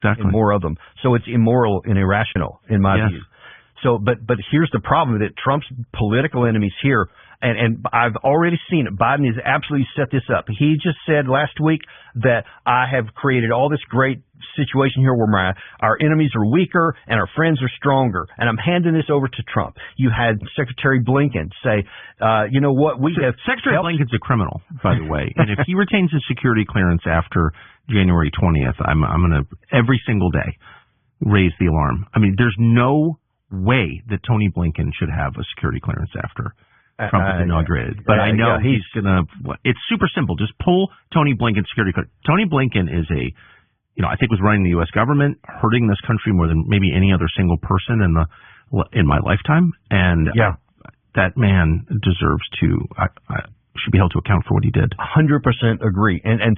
Exactly. and more of them. So it's immoral and irrational, in my view. So, but here's the problem, that Trump's political enemies here, and I've already seen it. Biden has absolutely set this up. He just said last week that I have created all this great situation here where our enemies are weaker and our friends are stronger, and I'm handing this over to Trump. You had Secretary Blinken say, you know what, Secretary Blinken's a criminal, by the way, and if he retains his security clearance after January 20th, I'm going to, every single day, raise the alarm. I mean, there's no way that Tony Blinken should have a security clearance after Trump is inaugurated. But I know he's going to, it's super simple. Just pull Tony Blinken's security clearance. Tony Blinken is I think was running the U.S. government, hurting this country more than maybe any other single person in my lifetime. And that man deserves to, should be held to account for what he did. 100% agree. And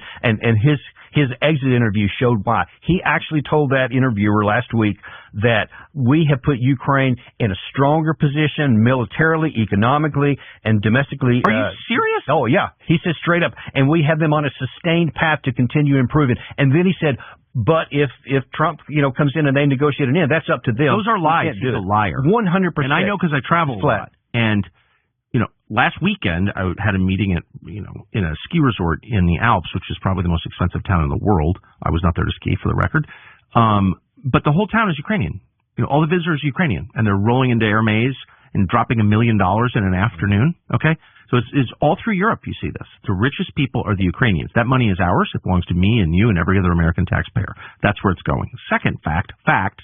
his exit interview showed why. He actually told that interviewer last week that we have put Ukraine in a stronger position militarily, economically, and domestically. Are you serious? Oh, yeah. He said straight up, and we have them on a sustained path to continue improving. And then he said, but if Trump, comes in and they negotiate an end, that's up to them. Those are lies. He's a liar. 100%. And I know because I travel a lot. And last weekend, I had a meeting at, in a ski resort in the Alps, which is probably the most expensive town in the world. I was not there to ski, for the record. But the whole town is Ukrainian. All the visitors are Ukrainian, and they're rolling into Air Maze and dropping $1 million in an afternoon. Okay? So it's all through Europe you see this. The richest people are the Ukrainians. That money is ours. It belongs to me and you and every other American taxpayer. That's where it's going. Second fact,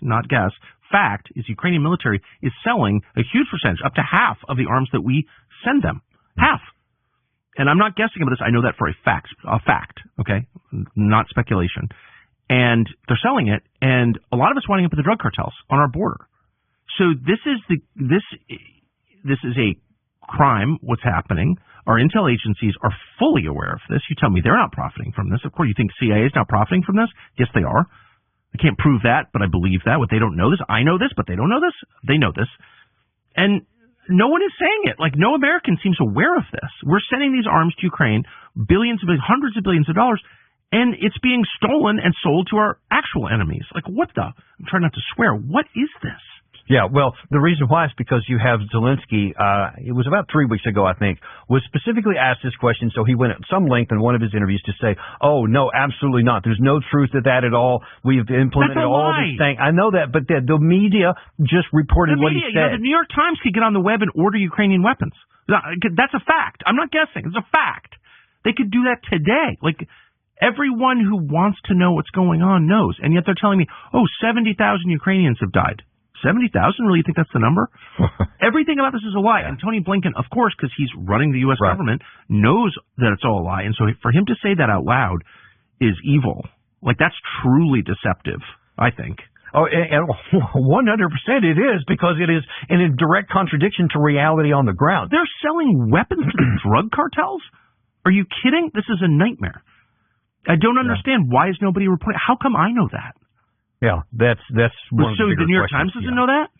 not guess, fact is Ukrainian military is selling a huge percentage, up to half of the arms that we send them. Half. And I'm not guessing about this. I know that for a fact, okay? Not speculation. And they're selling it, and a lot of it's winding up with the drug cartels on our border. So this is a crime, what's happening. Our intel agencies are fully aware of this. You tell me they're not profiting from this. Of course, you think CIA is not profiting from this? Yes, they are. I can't prove that, but I believe that. What they don't know this. I know this, but they don't know this. They know this. And no one is saying it. Like, no American seems aware of this. We're sending these arms to Ukraine, hundreds of billions of dollars, and it's being stolen and sold to our actual enemies. Like, what the? I'm trying not to swear. What is this? Yeah, well, the reason why is because you have Zelensky, it was about 3 weeks ago, I think, was specifically asked this question, so he went at some length in one of his interviews to say, oh, no, absolutely not. There's no truth to that at all. We've implemented all these things. I know that, but the media just reported what he said. The New York Times could get on the web and order Ukrainian weapons. That's a fact. I'm not guessing. It's a fact. They could do that today. Like, everyone who wants to know what's going on knows, and yet they're telling me, 70,000 Ukrainians have died. 70,000? Really, you think that's the number? Everything about this is a lie. Yeah. And Tony Blinken, of course, because he's running the U.S. government, knows that it's all a lie. And so for him to say that out loud is evil. Like, that's truly deceptive, I think. Oh, and 100% it is, because it is in a direct contradiction to reality on the ground. They're selling weapons to the drug cartels? Are you kidding? This is a nightmare. I don't understand. Why is nobody reporting? How come I know that? Yeah, that's one of the the New York Times doesn't know that?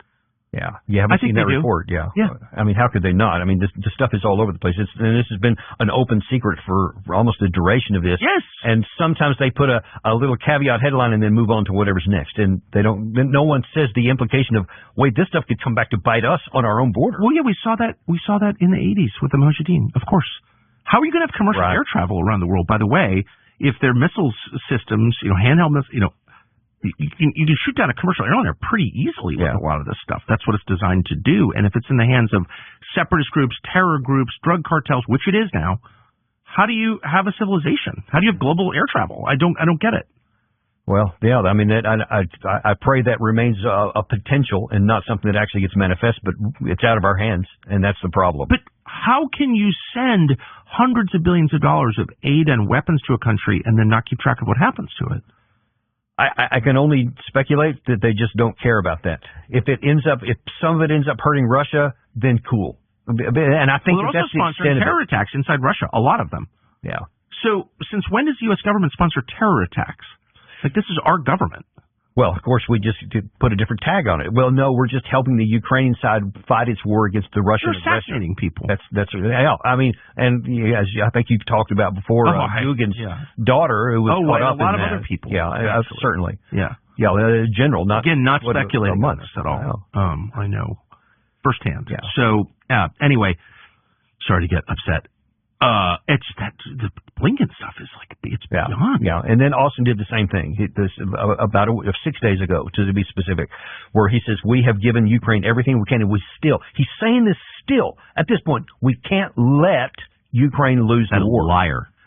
Yeah, you haven't seen that report. Yeah, I mean, how could they not? I mean, the stuff is all over the place. And this has been an open secret for almost the duration of this. Yes. And sometimes they put a little caveat headline and then move on to whatever's next. And they don't. No one says the implication of, wait, this stuff could come back to bite us on our own border. Well, yeah, we saw that in the 80s with the Mujahideen, of course. How are you going to have commercial air travel around the world? By the way, if their missiles systems, handheld missiles, you can shoot down a commercial airliner pretty easily with a lot of this stuff. That's what it's designed to do. And if it's in the hands of separatist groups, terror groups, drug cartels, which it is now, how do you have a civilization? How do you have global air travel? I don't get it. Well, yeah, I mean, I pray that remains a potential and not something that actually gets manifest, but it's out of our hands, and that's the problem. But how can you send hundreds of billions of dollars of aid and weapons to a country and then not keep track of what happens to it? I can only speculate that they just don't care about that. If some of it ends up hurting Russia, then cool. And I think they're also sponsoring terror attacks inside Russia, a lot of them. Yeah. So since when does the U.S. government sponsor terror attacks? Like, this is our government. Well, of course, we just put a different tag on it. Well, no, we're just helping the Ukrainian side fight its war against the Russian aggressor. They're assassinating people. That's I mean, and as I think you've talked about before, Dugin's daughter, who was caught up in that. A lot of other people. Yeah, certainly. Yeah. general. Not speculating on this at all. I know firsthand. Yeah. So anyway, sorry to get upset. It's that the Blinken stuff is like it's beyond. Yeah, and then Austin did the same thing. About 6 days ago, to be specific, where he says we have given Ukraine everything we can, and he's saying this still at this point. We can't let Ukraine lose the war.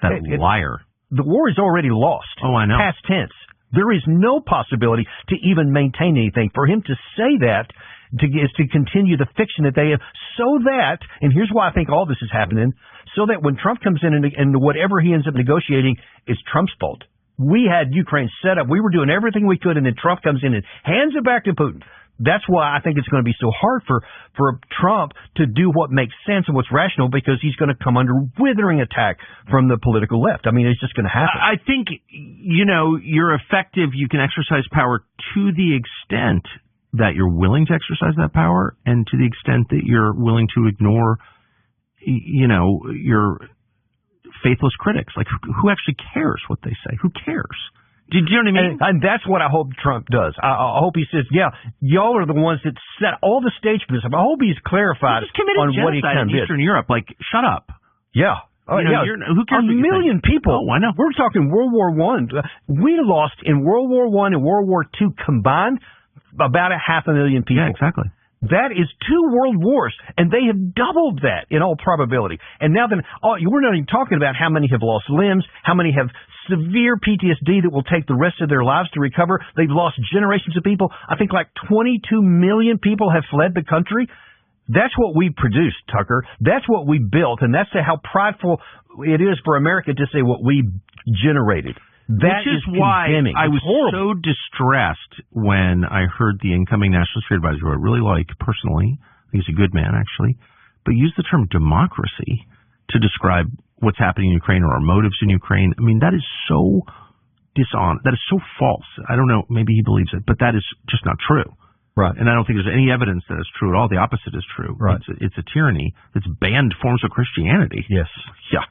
That liar. The war is already lost. Oh, I know. Past tense. There is no possibility to even maintain anything. For him to say that is to continue the fiction that they have, so that, and here's why I think all this is happening, so that when Trump comes in and whatever he ends up negotiating is Trump's fault. We had Ukraine set up. We were doing everything we could, and then Trump comes in and hands it back to Putin. That's why I think it's going to be so hard for Trump to do what makes sense and what's rational, because he's going to come under withering attack from the political left. I mean, it's just going to happen. I think, you're effective. You can exercise power to the extent that you're willing to exercise that power, and to the extent that you're willing to ignore, your faithless critics. Like, who actually cares what they say? Who cares? Do you know what I mean? And that's what I hope Trump does. I hope he says, y'all are the ones that set all the stage for this. I hope he's clarified on what he can do. In Eastern Europe, like, shut up. Yeah. Who cares? 1 million people. Oh, I know. We're talking World War I. We lost in World War I and World War II combined about 500,000 people. Yeah, exactly. That is 2 world wars, and they have doubled that in all probability. And now we're not even talking about how many have lost limbs, how many have severe PTSD that will take the rest of their lives to recover. They've lost generations of people. I think like 22 million people have fled the country. That's what we produced, Tucker. That's what we built, and that's how prideful it is for America to say what we generated. Which is why I was so distressed when I heard the incoming National Security Advisor, who I really like personally. He's a good man, actually, but used the term democracy to describe what's happening in Ukraine or our motives in Ukraine. I mean, that is so dishonest. That is so false. I don't know. Maybe he believes it, but that is just not true. Right. And I don't think there's any evidence that it's true at all. The opposite is true. Right. It's a tyranny that's banned forms of Christianity. Yes. Yeah.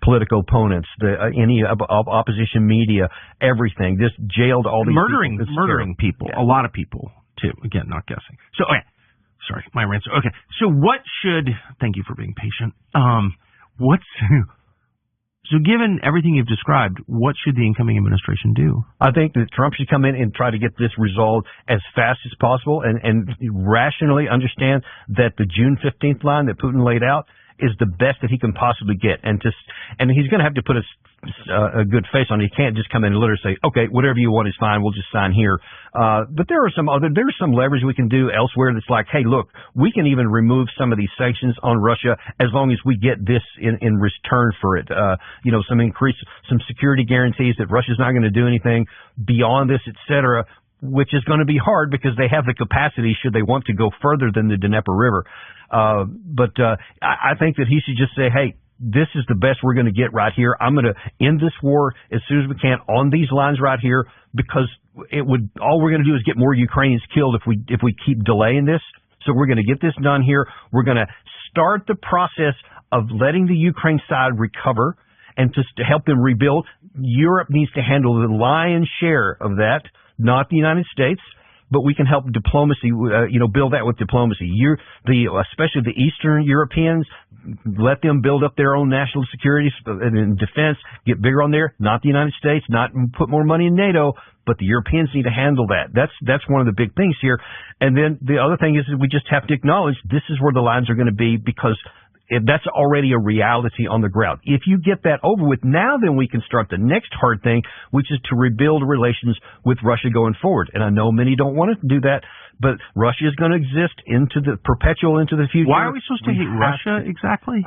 Political opponents, any opposition media, everything. Just jailed all these murdering people. Yeah. A lot of people, too. Again, not guessing. So, okay. Sorry, my rant. Okay. So thank you for being patient. So given everything you've described, what should the incoming administration do? I think that Trump should come in and try to get this resolved as fast as possible and rationally understand that the June 15th line that Putin laid out is the best that he can possibly get. And he's going to have to put a good face on it. He can't just come in and literally say, okay, whatever you want is fine, we'll just sign here. But there's some leverage we can do elsewhere that's like, hey, look, we can even remove some of these sanctions on Russia as long as we get this in return for it. Some security guarantees that Russia's not going to do anything beyond this, et cetera, which is going to be hard because they have the capacity should they want to go further than the Dnieper River. But I think that he should just say, hey, this is the best we're going to get right here. I'm going to end this war as soon as we can on these lines right here, because all we're going to do is get more Ukrainians killed if we keep delaying this. So we're going to get this done here. We're going to start the process of letting the Ukraine side recover and just to help them rebuild. Europe needs to handle the lion's share of that, not the United States. But we can help diplomacy, build that with diplomacy. Especially the Eastern Europeans, let them build up their own national security and defense, get bigger on there. Not the United States, not put more money in NATO, but the Europeans need to handle that. That's one of the big things here. And then the other thing is that we just have to acknowledge this is where the lines are going to be, because that's already a reality on the ground. If you get that over with, now then we can start the next hard thing, which is to rebuild relations with Russia going forward. And I know many don't want to do that, but Russia is going to exist into the future. Why are we supposed to hate Russia exactly?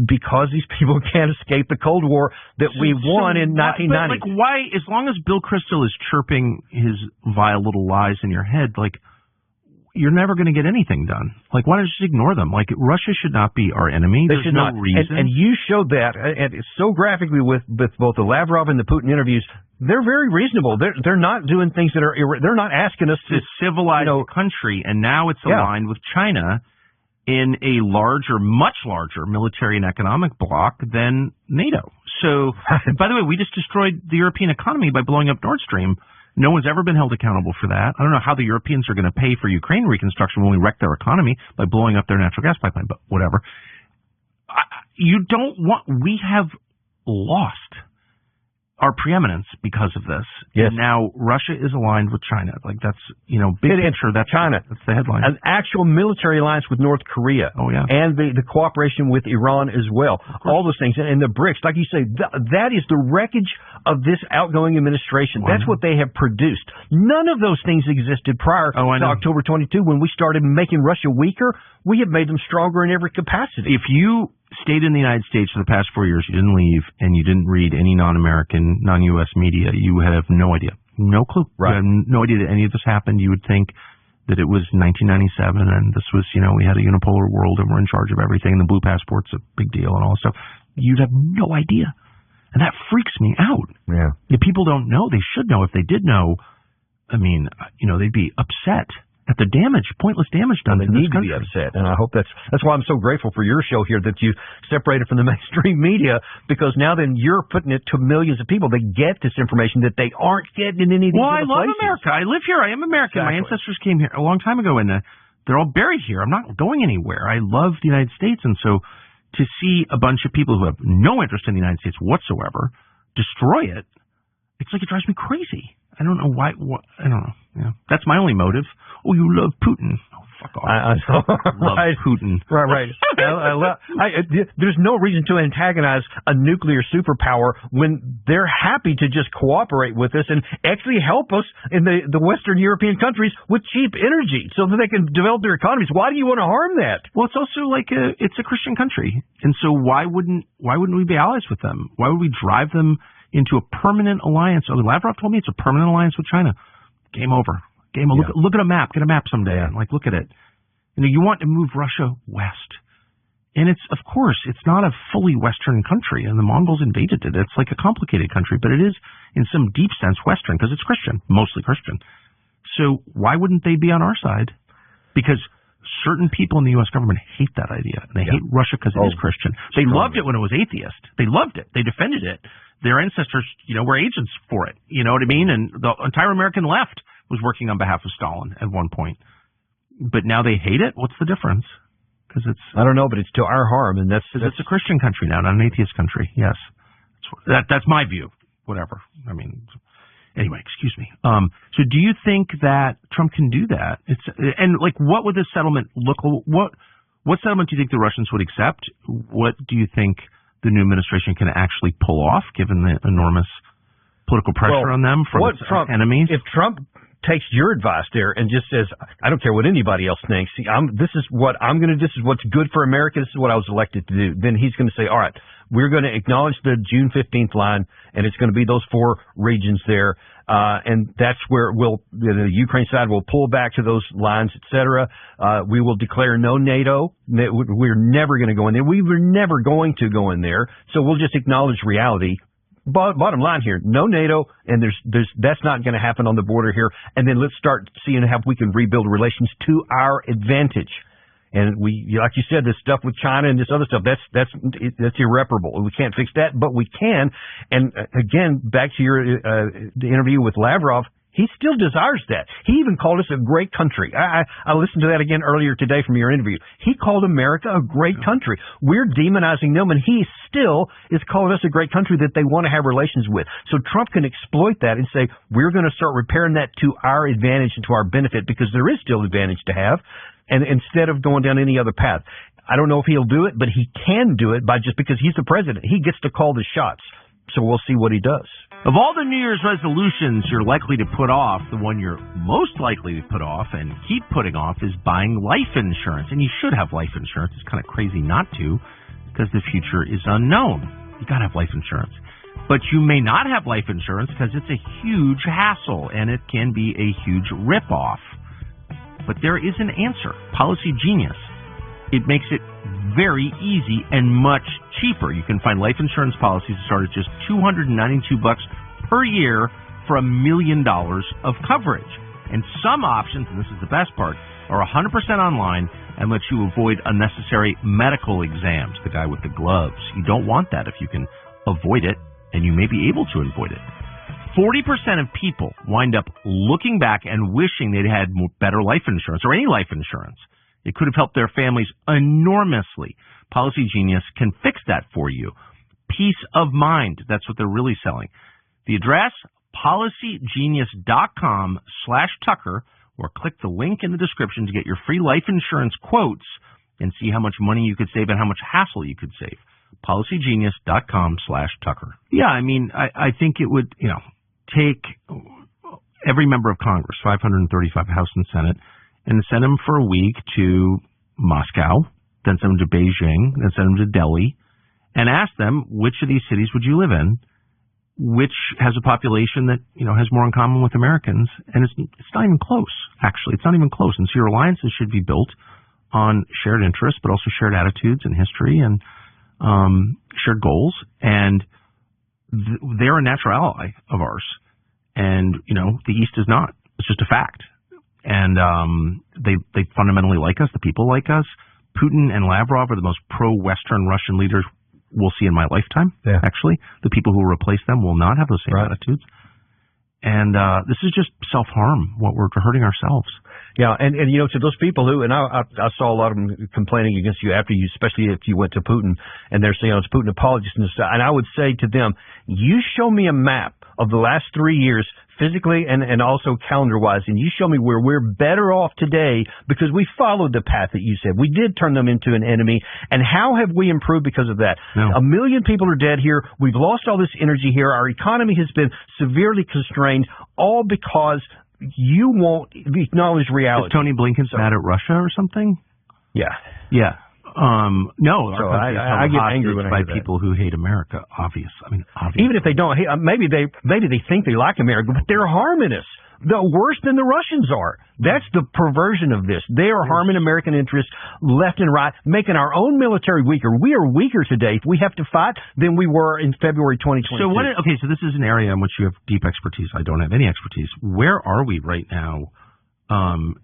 Because these people can't escape the Cold War that we won in 1990. But why, as long as Bill Kristol is chirping his vile little lies in your head, you're never going to get anything done. Why don't you just ignore them? Russia should not be our enemy. There's no reason. And you showed that and so graphically with both the Lavrov and the Putin interviews. They're very reasonable. They're not doing things that are they're not asking us to civilize a country, and now it's aligned with China in a much larger military and economic bloc than NATO. So, by the way, we just destroyed the European economy by blowing up Nord Stream. No one's ever been held accountable for that. I don't know how the Europeans are going to pay for Ukraine reconstruction when we wreck their economy by blowing up their natural gas pipeline, but whatever. We have lost our preeminence because of this. Yes. And now Russia is aligned with China. Like that's, big picture. That's China. That's the headline. An actual military alliance with North Korea. Oh, yeah. And the cooperation with Iran as well. All those things. And the BRICS, like you say, that is the wreckage of this outgoing administration. That's what they have produced. None of those things existed prior to October 22 when we started making Russia weaker. We have made them stronger in every capacity. If you stayed in the United States for the past 4 years, you didn't leave, and you didn't read any non-American, non-U.S. media, you would have no idea. No clue. Right. You have no idea that any of this happened. You would think that it was 1997, and this was, we had a unipolar world, and we're in charge of everything, and the blue passport's a big deal and all this stuff. You'd have no idea. And that freaks me out. Yeah. If people don't know, they should know. If they did know, they'd be upset at the pointless damage done to this country. They need to be upset, and I hope that's why I'm so grateful for your show here that you separated from the mainstream media, because now then you're putting it to millions of people. They get this information that they aren't getting in any of these other places. Well, I love America. I live here. I am American. Exactly. My ancestors came here a long time ago, and they're all buried here. I'm not going anywhere. I love the United States, and so to see a bunch of people who have no interest in the United States whatsoever destroy it, it's like it drives me crazy. I don't know why. I don't know. Yeah. That's my only motive. Oh, you love Putin. Oh, fuck off. I love Putin. Right. There's no reason to antagonize a nuclear superpower when they're happy to just cooperate with us and actually help us in the Western European countries with cheap energy so that they can develop their economies. Why do you want to harm that? Well, it's also like it's a Christian country, and so why wouldn't we be allies with them? Why would we drive them into a permanent alliance? Lavrov told me it's a permanent alliance with China. Game over. Yeah. Look at a map. Get a map someday. Yeah. Look at it. You want to move Russia west. And it's not a fully Western country, and the Mongols invaded it. It's like a complicated country, but it is, in some deep sense, Western, because it's Christian, mostly Christian. So why wouldn't they be on our side? Because certain people in the U.S. government hate that idea. And they hate Russia because it is Christian. They loved it when it was atheist. They loved it. They defended it. Their ancestors, were agents for it. You know what I mean? And the entire American left was working on behalf of Stalin at one point. But now they hate it? What's the difference? Because I don't know, but it's to our harm, and that's a Christian country now, not an atheist country. Yes. That's my view. Whatever. Anyway, excuse me. So do you think that Trump can do that? What would this settlement look like? What settlement do you think the Russians would accept? What do you think the new administration can actually pull off, given the enormous political pressure on them from its enemies? If Trump takes your advice there and just says, I don't care what anybody else thinks, this is what I'm going to do, this is what's good for America, this is what I was elected to do, then he's going to say, all right, we're going to acknowledge the June 15th line, and it's going to be those 4 regions there, and that's where the Ukraine side will pull back to those lines, etc. We will declare no NATO. We're never going to go in there. We were never going to go in there, so we'll just acknowledge reality. Bottom line here, no NATO, and that's not going to happen on the border here. And then let's start seeing how we can rebuild relations to our advantage. And like you said, this stuff with China and this other stuff, that's irreparable. We can't fix that, but we can. And again, back to the interview with Lavrov, he still desires that. He even called us a great country. I listened to that again earlier today from your interview. He called America a great country. We're demonizing them, and he still is calling us a great country that they want to have relations with. So Trump can exploit that and say, we're going to start repairing that to our advantage and to our benefit, because there is still advantage to have, and instead of going down any other path. I don't know if he'll do it, but he can do it just because he's the president. He gets to call the shots. So we'll see what he does. Of all the New Year's resolutions you're likely to put off, the one you're most likely to put off and keep putting off is buying life insurance. And you should have life insurance. It's kind of crazy not to, because the future is unknown. You got to have life insurance. But you may not have life insurance because it's a huge hassle, and it can be a huge ripoff. But there is an answer. Policy Genius. It makes it very easy and much cheaper. You can find life insurance policies that start at just $292 per year for $1 million of coverage. And some options, and this is the best part, are 100% online and let you avoid unnecessary medical exams. The guy with the gloves. You don't want that if you can avoid it, and you may be able to avoid it. 40% of people wind up looking back and wishing they'd had better life insurance or any life insurance. It could have helped their families enormously. Policy Genius can fix that for you. Peace of mind. That's what they're really selling. The address, policygenius.com/Tucker, or click the link in the description to get your free life insurance quotes and see how much money you could save and how much hassle you could save. policygenius.com/Tucker. Yeah, I mean, I think it would, take every member of Congress, 535 House and Senate, and send them for a week to Moscow, then send them to Beijing, then send them to Delhi, and ask them, which of these cities would you live in, which has a population that, has more in common with Americans, and it's not even close, actually. It's not even close. And so your alliances should be built on shared interests, but also shared attitudes and history and shared goals, and they're a natural ally of ours. And, the East is not. It's just a fact. And they fundamentally like us. The people like us. Putin and Lavrov are the most pro-Western Russian leaders we'll see in my lifetime, actually. The people who replace them will not have those same attitudes. And this is just self-harm, what we're hurting ourselves. Yeah, and to those people who, and I saw a lot of them complaining against you after you, especially if you went to Putin, and they're saying, it's Putin apologists and stuff. And I would say to them, you show me a map of the last 3 years, physically and also calendar-wise, and you show me where we're better off today because we followed the path that you said. We did turn them into an enemy, and how have we improved because of that? No. 1 million people are dead here. We've lost all this energy here. Our economy has been severely constrained, all because you won't acknowledge reality. Is Tony Blinken's mad at Russia or something? Yeah. Yeah. No, so I get angry when I hear people who hate America. Obvious. Even if they don't hate, maybe they think they like America, but they're harming us. Worse than the Russians are. That's the perversion of this. They are harming American interests left and right, making our own military weaker. We are weaker today if we have to fight than we were in February 2022. So so this is an area in which you have deep expertise. I don't have any expertise. Where are we right now from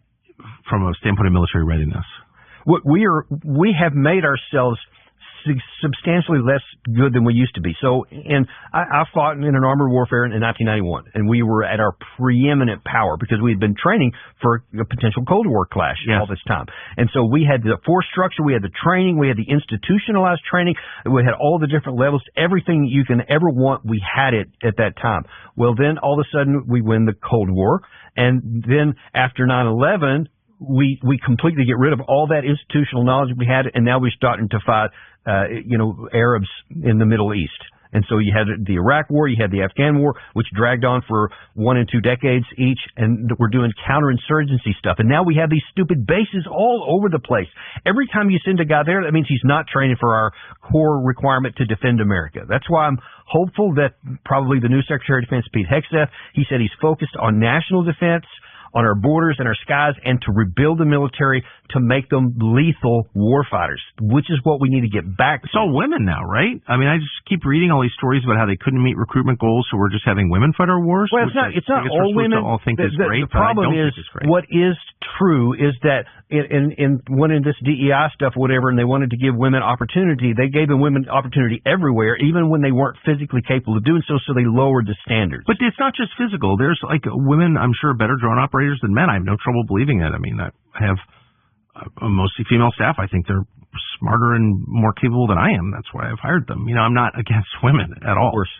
a standpoint of military readiness? We have made ourselves substantially less good than we used to be. So, and I fought in an armored warfare in 1991, and we were at our preeminent power because we had been training for a potential Cold War clash all this time. And so we had the force structure, we had the training, we had the institutionalized training, we had all the different levels, everything you can ever want, we had it at that time. Well, then all of a sudden we win the Cold War, and then after 9/11, we completely get rid of all that institutional knowledge we had, and now we're starting to fight, Arabs in the Middle East. And so you had the Iraq War, you had the Afghan War, which dragged on for 1 and 2 decades each, and we're doing counterinsurgency stuff. And now we have these stupid bases all over the place. Every time you send a guy there, that means he's not training for our core requirement to defend America. That's why I'm hopeful that probably the new Secretary of Defense, Pete Hegseth, he said he's focused on national defense, on our borders and our skies, and to rebuild the military to make them lethal warfighters, which is what we need to get back to. It's all women now, right? I just keep reading all these stories about how they couldn't meet recruitment goals, so we're just having women fight our wars. Well, it's not all women. All think is great, the problem is, what is true is that in this DEI stuff, whatever, and they wanted to give women opportunity, they gave women opportunity everywhere, even when they weren't physically capable of doing so they lowered the standards. But it's not just physical. There's women, I'm sure, better drone operators than men. I have no trouble believing that. I have a mostly female staff. I think they're smarter and more capable than I am. That's why I've hired them. I'm not against women at all. Of course.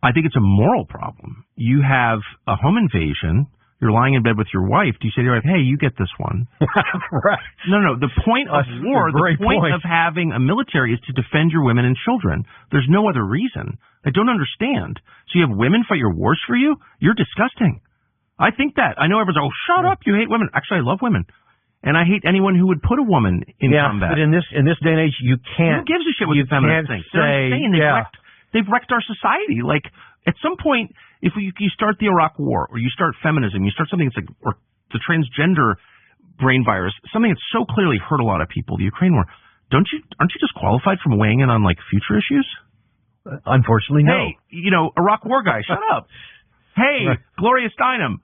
I think it's a moral problem. You have a home invasion. You're lying in bed with your wife. Do you say to your wife, hey, you get this one? Right. No. The point of war, the point of having a military is to defend your women and children. There's no other reason. I don't understand. So you have women fight your wars for you? You're disgusting. I think that. I know everyone's shut up, you hate women. Actually, I love women. And I hate anyone who would put a woman in combat. But in this day and age, you can't. Who gives a shit what the feminists think? They're insane. They've wrecked our society. At some point, if you start the Iraq War, or you start feminism, you start something that's or the transgender brain virus, something that's so clearly hurt a lot of people, the Ukraine War, aren't you disqualified from weighing in on future issues? Unfortunately, no. Hey, Iraq War guy, shut up. Hey, Gloria Steinem,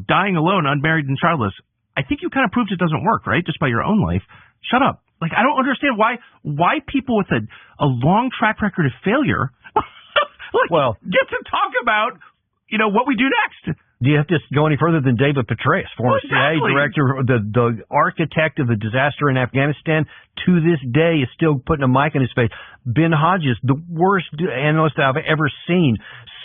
dying alone, unmarried and childless. I think you kind of proved it doesn't work, right? Just by your own life. Shut up. I don't understand why people with a long track record of failure get to talk about what we do next. Do you have to go any further than David Petraeus, former CIA director, the architect of the disaster in Afghanistan, to this day is still putting a mic in his face. Ben Hodges, the worst analyst I've ever seen,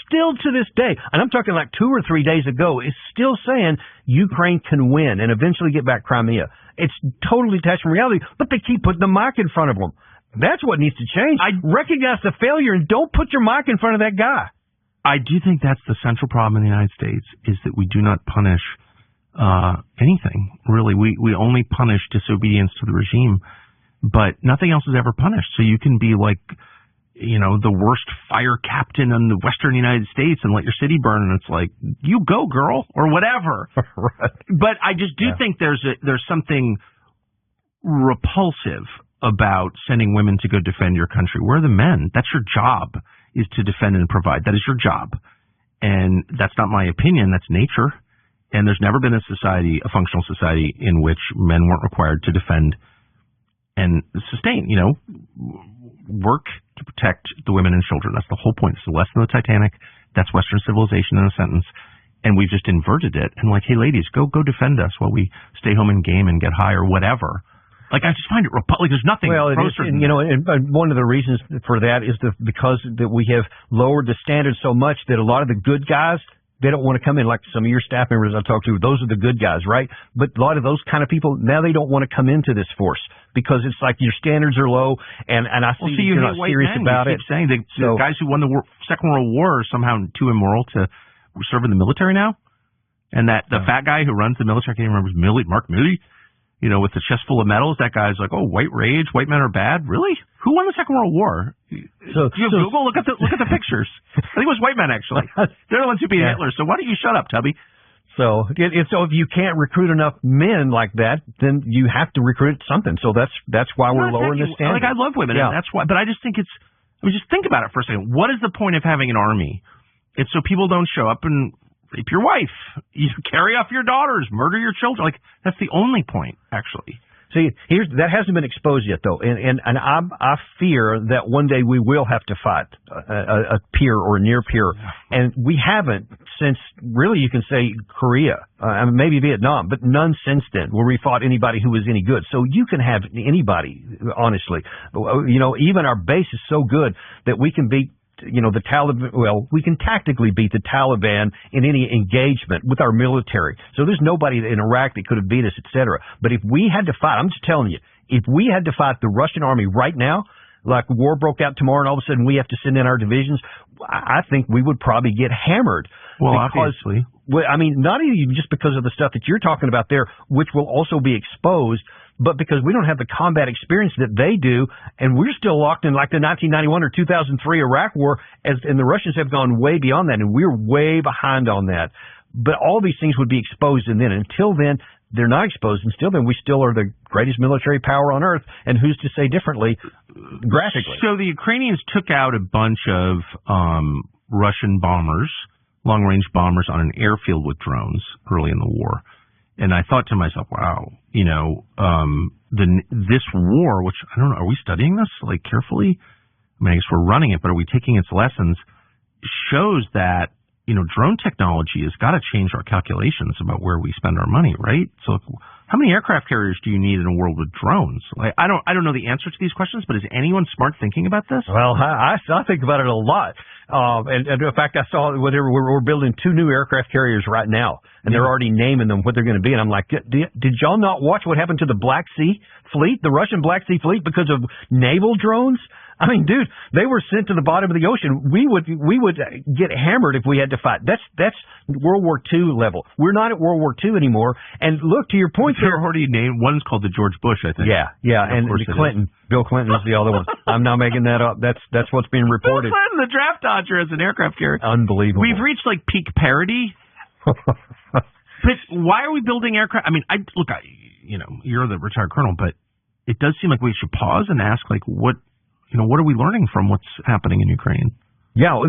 still to this day, and I'm talking like 2 or 3 days ago, is still saying Ukraine can win and eventually get back Crimea. It's totally detached from reality, but they keep putting the mic in front of them. That's what needs to change. I recognize the failure and don't put your mic in front of that guy. I do think that's the central problem in the United States, is that we do not punish anything, really. We only punish disobedience to the regime, but nothing else is ever punished. So you can be like, the worst fire captain in the western United States and let your city burn, and it's like, you go, girl, or whatever. Right. But I just do think there's something repulsive about sending women to go defend your country. We're the men. That's your job, is to defend and provide. That is your job. And that's not my opinion. That's nature. And there's never been a functional society in which men weren't required to defend and sustain, work to protect the women and children. That's the whole point. It's the lesson of the Titanic. That's Western civilization in a sentence. And we've just inverted it. And like, hey, ladies, go defend us while we stay home and game and get high or whatever. Like, I just find it there's nothing. Well, and one of the reasons for that is because we have lowered the standards so much that a lot of the good guys, they don't want to come in. Like some of your staff members I talk to, those are the good guys, right? But a lot of those kind of people, now they don't want to come into this force because it's like your standards are low, and I see you're not serious about it. Keep saying the guys who won the Second World War are somehow too immoral to serve in the military now, and that the fat guy who runs the military, I can't even remember, Mark Milley, with the chest full of medals, that guy's like, oh, white rage, white men are bad. Really? Who won the Second World War? Google, look at the pictures. I think it was white men, actually. They're the ones who beat Hitler. So why don't you shut up, Tubby? So if you can't recruit enough men like that, then you have to recruit something. So that's why we're lowering the standard. Like, I love women, and that's why. But I just think just think about it for a second. What is the point of having an army? It's so people don't show up and rape your wife, you carry off your daughters, murder your children. Like, that's the only point, actually. See, that hasn't been exposed yet, though, and I fear that one day we will have to fight a peer or near peer, and we haven't since, really, you can say Korea, maybe Vietnam, but none since then where we fought anybody who was any good. So you can have anybody, honestly. Even our base is so good that we can beat the Taliban. Well, we can tactically beat the Taliban in any engagement with our military. So there's nobody in Iraq that could have beat us, etc. But if we had to fight, I'm just telling you, if we had to fight the Russian army right now, like war broke out tomorrow and all of a sudden we have to send in our divisions, I think we would probably get hammered. Well, obviously. Well, I mean, not even just because of the stuff that you're talking about there, which will also be exposed, but because we don't have the combat experience that they do, and we're still locked in like the 1991 or 2003 Iraq war, and the Russians have gone way beyond that, and we're way behind on that. But all these things would be exposed, and then until then, they're not exposed, and still then we still are the greatest military power on earth, and who's to say differently graphically? So the Ukrainians took out a bunch of Russian bombers, long-range bombers, on an airfield with drones early in the war. And I thought to myself, wow, this war, which I don't know, are we studying this like carefully? I mean, I guess we're running it, but are we taking its lessons? Shows that, drone technology has got to change our calculations about where we spend our money, right? So how many aircraft carriers do you need in a world with drones? Like, I don't know the answer to these questions, but is anyone smart thinking about this? Well, I think about it a lot. And in fact, I saw we're building 2 new aircraft carriers right now, and they're already naming them what they're going to be. And I'm like, did y'all not watch what happened to the Black Sea fleet, the Russian Black Sea fleet, because of naval drones? I mean, dude, they were sent to the bottom of the ocean. We would get hammered if we had to fight. That's World War II level. We're not at World War II anymore. And look, to your point, they're already named. One's called the George Bush, I think. Yeah, and the Clinton. Bill Clinton is the other one. I'm not making that up. That's what's being reported. Bill Clinton, the draft dodger, as an aircraft carrier. Unbelievable. We've reached like peak parity. But why are we building aircraft? I mean, you're the retired colonel, but it does seem like we should pause and ask, like, what are we learning from what's happening in Ukraine? Yeah,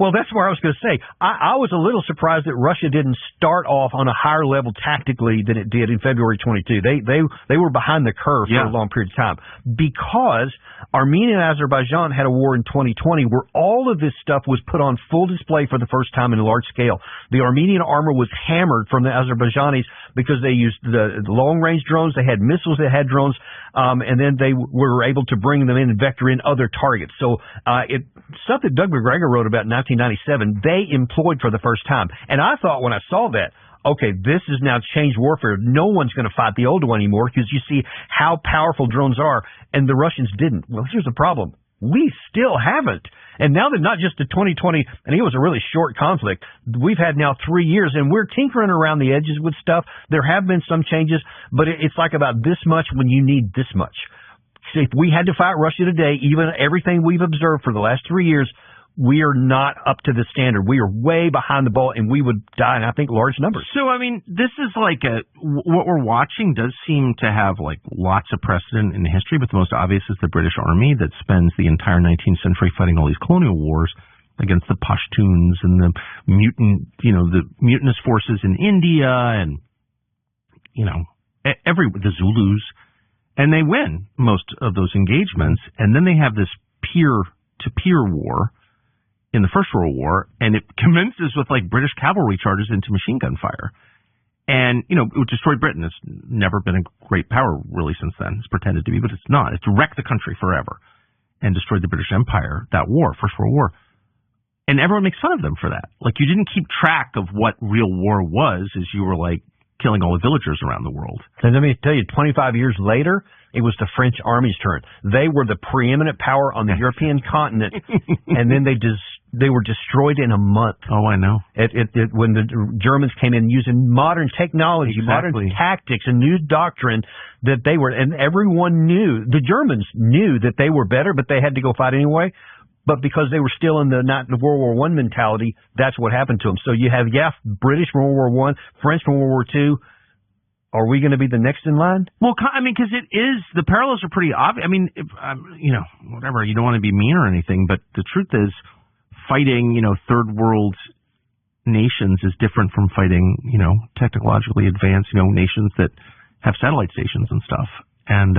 well, that's where I was going to say. I was a little surprised that Russia didn't start off on a higher level tactically than it did in February 22. They were behind the curve for a long period of time because Armenia and Azerbaijan had a war in 2020 where all of this stuff was put on full display for the first time in a large scale. The Armenian armor was hammered from the Azerbaijanis because they used the long-range drones, they had missiles that had drones, and then they were able to bring them in and vector in other targets. So stuff that Doug McGregor wrote about in 1997, they employed for the first time. And I thought when I saw that, okay, this is now changed warfare. No one's going to fight the old one anymore because you see how powerful drones are, and the Russians didn't. Well, here's the problem. We still haven't. And now that not just the 2020, and it was a really short conflict, we've had now 3 years, and we're tinkering around the edges with stuff. There have been some changes, but it's like about this much when you need this much. So if we had to fight Russia today, even everything we've observed for the last 3 years, we are not up to the standard. We are way behind the ball, and we would die in, I think, large numbers. So, I mean, this is like what we're watching does seem to have, like, lots of precedent in history, but the most obvious is the British Army that spends the entire 19th century fighting all these colonial wars against the Pashtuns and the mutinous forces in India and, the Zulus. And they win most of those engagements, and then they have this peer-to-peer war in the First World War, and it commences with like British cavalry charges into machine gun fire. And, it destroyed Britain. It's never been a great power really since then. It's pretended to be, but it's not. It's wrecked the country forever and destroyed the British Empire, that war, First World War. And everyone makes fun of them for that. Like, you didn't keep track of what real war was as you were like killing all the villagers around the world. And let me tell you, 25 years later, it was the French army's turn. They were the preeminent power on the European continent, and then they were destroyed in a month. Oh, I know. When the Germans came in using modern technology, modern tactics, and new doctrine, that they were, and everyone knew, the Germans knew that they were better, but they had to go fight anyway. But because they were still in the World War I mentality, that's what happened to them. So you have, British from World War I, French from World War II. Are we going to be the next in line? Well, I mean, because the parallels are pretty obvious. I mean, whatever, you don't want to be mean or anything, but the truth is fighting, third world nations is different from fighting, technologically advanced, nations that have satellite stations and stuff. And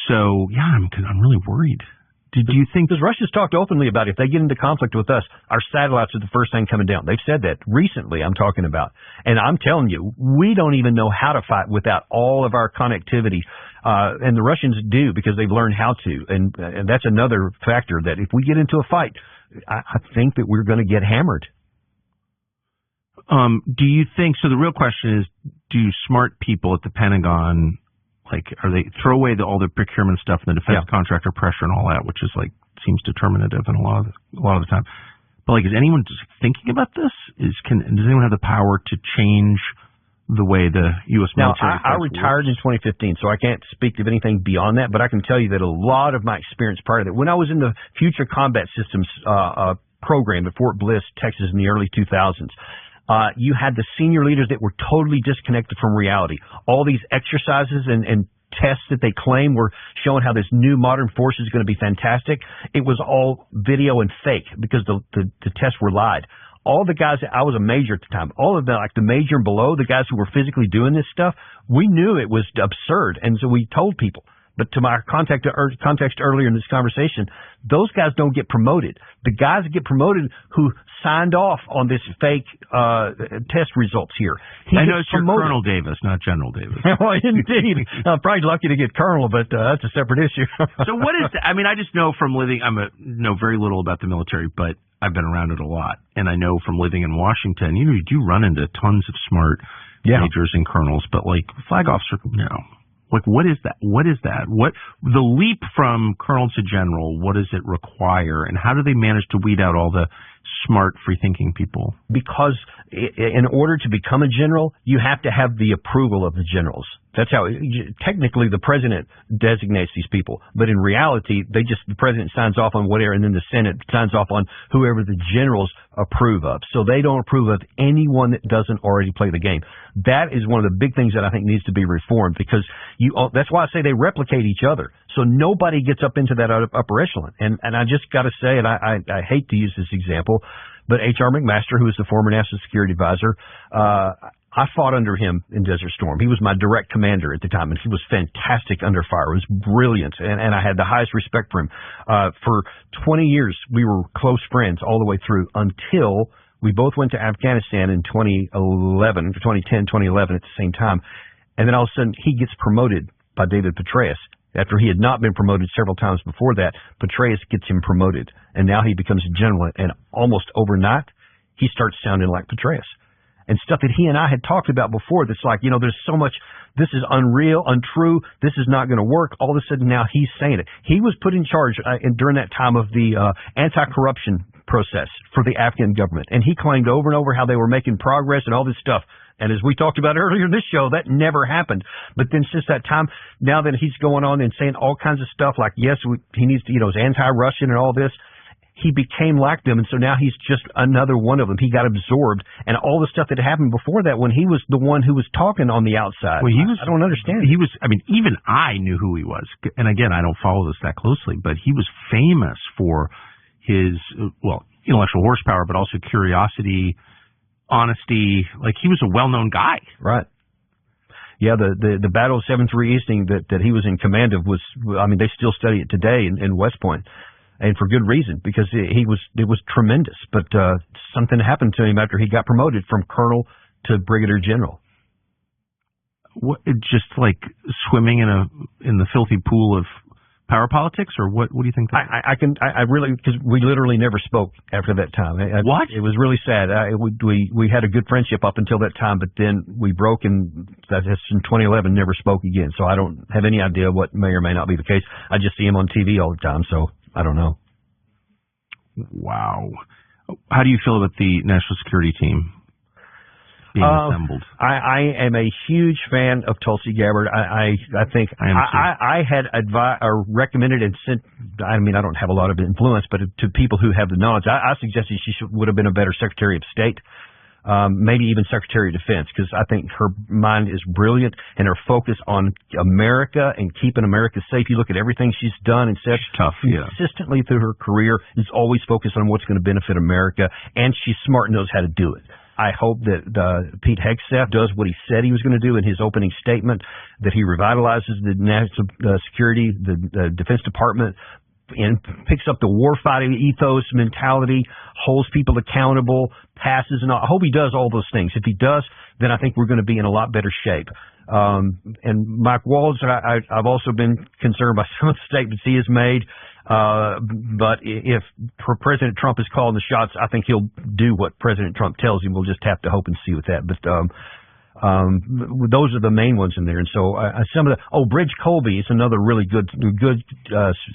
so, I'm really worried. Do you think, because Russia's talked openly about it, if they get into conflict with us, our satellites are the first thing coming down. They've said that recently, I'm talking about. And I'm telling you, we don't even know how to fight without all of our connectivity. And the Russians do, because they've learned how to. And that's another factor, that if we get into a fight, I think that we're going to get hammered. Do you think, so the real question is, do smart people at the Pentagon, are they throw away all the procurement stuff and the defense contractor pressure and all that, which is seems determinative in a lot of the time. But is anyone just thinking about this? Does anyone have the power to change the way the U.S. military? Now, I retired in 2015, so I can't speak of anything beyond that. But I can tell you that a lot of my experience prior to that, when I was in the Future Combat Systems program at Fort Bliss, Texas, in the early 2000s. You had the senior leaders that were totally disconnected from reality. All these exercises and tests that they claim were showing how this new modern force is going to be fantastic. It was all video and fake because the tests were lied. All the guys, I was a major at the time, all of them, like the major and below, the guys who were physically doing this stuff, we knew it was absurd. And so we told people. But to my context earlier in this conversation, those guys don't get promoted. The guys that get promoted who signed off on this fake test results here. I know it's Colonel Davis, not General Davis. Well, indeed. I'm probably lucky to get Colonel, but that's a separate issue. So what is that? I mean, I just know from living, know very little about the military, but I've been around it a lot. And I know from living in Washington, you do run into tons of smart majors and colonels, but flag officer, no. What is that? What the leap from colonel to general, what does it require? And how do they manage to weed out all the smart, free-thinking people? Because in order to become a general, you have to have the approval of the generals. That's how, technically, the president designates these people. But in reality, the president signs off on whatever, and then the Senate signs off on whoever the generals approve of. So they don't approve of anyone that doesn't already play the game. That is one of the big things that I think needs to be reformed, because that's why I say they replicate each other. So nobody gets up into that upper echelon. And I just got to say, and I hate to use this example, but H.R. McMaster, who was the former National Security Advisor, I fought under him in Desert Storm. He was my direct commander at the time, and he was fantastic under fire. It was brilliant, and I had the highest respect for him. For 20 years, we were close friends all the way through until we both went to Afghanistan in 2010, 2011 at the same time. And then all of a sudden, he gets promoted by David Petraeus. After he had not been promoted several times before that, Petraeus gets him promoted, and now he becomes a general, and almost overnight, he starts sounding like Petraeus. And stuff that he and I had talked about before that's like, there's so much, this is unreal, untrue, this is not going to work. All of a sudden now he's saying it. He was put in charge during that time of the anti-corruption process for the Afghan government. And he claimed over and over how they were making progress and all this stuff. And as we talked about earlier in this show, that never happened. But then since that time, now that he's going on and saying all kinds of stuff like, yes, he needs to, is anti-Russian and all this, he became like them, and so now he's just another one of them. He got absorbed, and all the stuff that happened before that when he was the one who was talking on the outside. Well, I don't understand. Even I knew who he was. And again, I don't follow this that closely, but he was famous for his, intellectual horsepower, but also curiosity, honesty. Like, he was a well-known guy. Right. Yeah, the Battle of 7-3 Easting that he was in command of was, they still study it today in West Point. And for good reason, because it was tremendous. But something happened to him after he got promoted from colonel to brigadier general. What, just like swimming in the filthy pool of power politics, or what? What do you think? I really, because we literally never spoke after that time. What? It was really sad. We had a good friendship up until that time, but then we broke, and that's in 2011. Never spoke again. So I don't have any idea what may or may not be the case. I just see him on TV all the time. So. I don't know. Wow. How do you feel about the national security team being assembled? I am a huge fan of Tulsi Gabbard. I think I had recommended and sent. I don't have a lot of influence, but to people who have the knowledge, I suggested she would have been a better Secretary of State. Maybe even Secretary of Defense, because I think her mind is brilliant and her focus on America and keeping America safe. You look at everything she's done and said consistently through her career is always focused on what's going to benefit America, and she's smart and knows how to do it. I hope that Pete Hegseth does what he said he was going to do in his opening statement, that he revitalizes the national security, the Defense Department, and picks up the warfighting ethos mentality, holds people accountable, passes, and all. I hope he does all those things. If he does, then I think we're going to be in a lot better shape. And Mike Waltz, I've also been concerned by some of the statements he has made. But if President Trump is calling the shots, I think he'll do what President Trump tells him. We'll just have to hope and see with that. But those are the main ones in there. And so some of Bridge Colby is another really good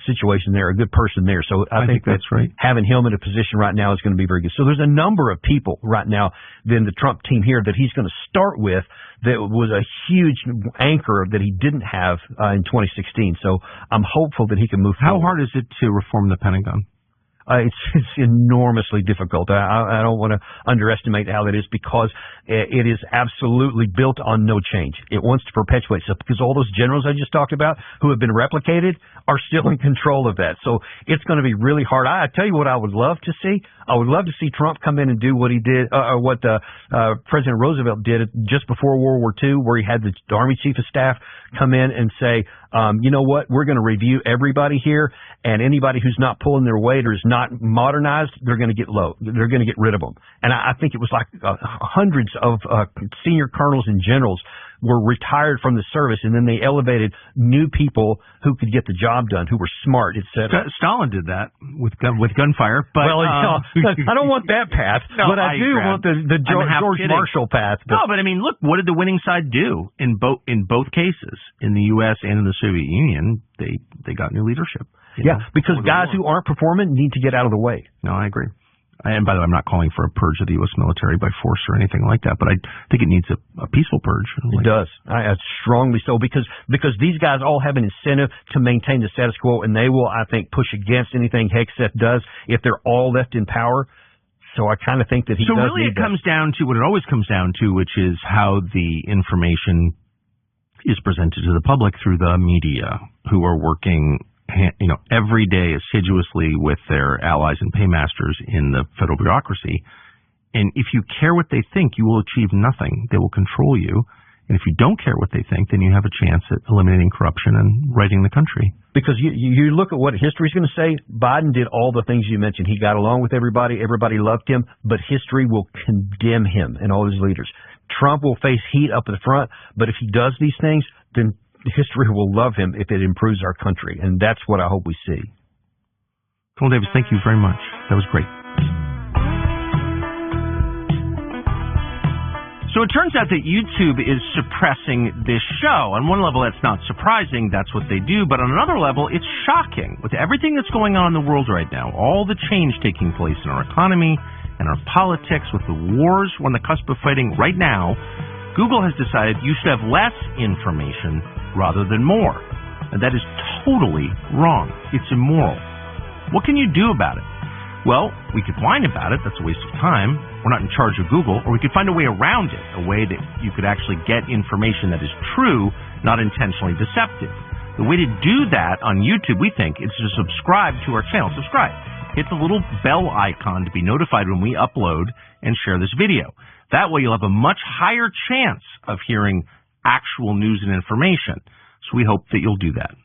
situation there, a good person there. So I think that's right. Having him in a position right now is going to be very good. So there's a number of people right now in the Trump team here that he's going to start with that was a huge anchor that he didn't have in 2016. So I'm hopeful that he can move forward. How hard is it to reform the Pentagon? It's enormously difficult. I don't want to underestimate how that is, because it is absolutely built on no change. It wants to perpetuate stuff because all those generals I just talked about who have been replicated are still in control of that. So it's going to be really hard. I tell you what I would love to see. I would love to see Trump come in and do what he did, what President Roosevelt did just before World War II, where he had the Army Chief of Staff come in and say, you know what, we're going to review everybody here, and anybody who's not pulling their weight or is not modernized, they're going to get low. They're going to get rid of them. And I think it was like hundreds of senior colonels and generals were retired from the service, and then they elevated new people who could get the job done, who were smart, etc. Stalin did that with gunfire. But, I don't want that path, but I do want the George Marshall path. But. No, but I mean, look, what did the winning side do in both cases, in the U.S. and in the Soviet Union? They got new leadership. Because guys who aren't performing need to get out of the way. No, I agree. And by the way, I'm not calling for a purge of the U.S. military by force or anything like that, but I think it needs a peaceful purge. It does. I strongly so, because these guys all have an incentive to maintain the status quo, and they will, I think, push against anything Hegseth does if they're all left in power. So I kind of think that he does. So really it comes down to what it always comes down to, which is how the information is presented to the public through the media, who are working every day assiduously with their allies and paymasters in the federal bureaucracy. And if you care what they think, you will achieve nothing. They will control you. And if you don't care what they think, then you have a chance at eliminating corruption and righting the country. Because you look at what history's going to say. Biden did all the things you mentioned. He got along with everybody. Everybody loved him. But history will condemn him and all his leaders. Trump will face heat up at the front. But if he does these things, then history will love him if it improves our country. And that's what I hope we see. Colonel Davis, thank you very much. That was great. So it turns out that YouTube is suppressing this show. On one level, that's not surprising. That's what they do. But on another level, it's shocking. With everything that's going on in the world right now, all the change taking place in our economy and our politics, with the wars on the cusp of fighting right now, Google has decided you should have less information rather than more. And that is totally wrong. It's immoral. What can you do about it? Well, we could whine about it. That's a waste of time. We're not in charge of Google. Or we could find a way around it, a way that you could actually get information that is true, not intentionally deceptive. The way to do that on YouTube, we think, is to subscribe to our channel. Subscribe. Hit the little bell icon to be notified when we upload and share this video. That way you'll have a much higher chance of hearing actual news and information. So we hope that you'll do that.